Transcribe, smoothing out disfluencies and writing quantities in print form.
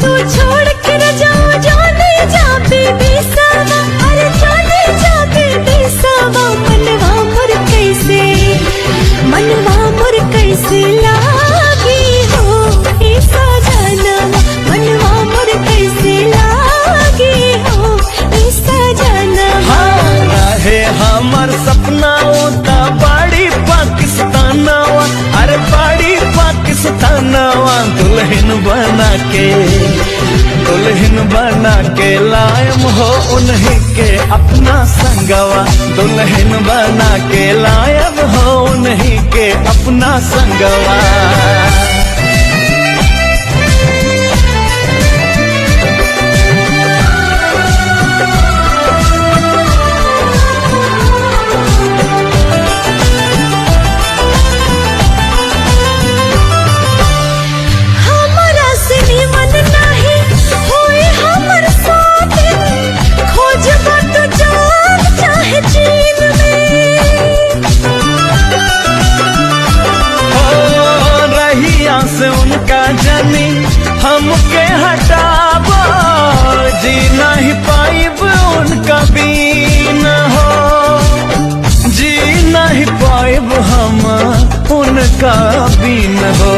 तू छोड़ के न जाओ जाने जा बेबी सावा, अरे जाने जा बेबी सावा। मनवा मोर कैसे लागी हो ए सजनवा, मनवा मोर कैसे लागी हो ए सजनवा। हाँ रहे हमर सपना होता बड़ी पाकिस्तानवा, अरे बड़ी पाकिस्तानवा। दुल्हन बना के लायम हो उन्हीं के अपना संगवा, दुल्हन बना के लायम हो उन्हीं के अपना संगवा। से उनका जानी हमके हटाबो, जी नहीं पाइब उनका बीना हो, जी नहीं पाइब हम उनका बीन हो।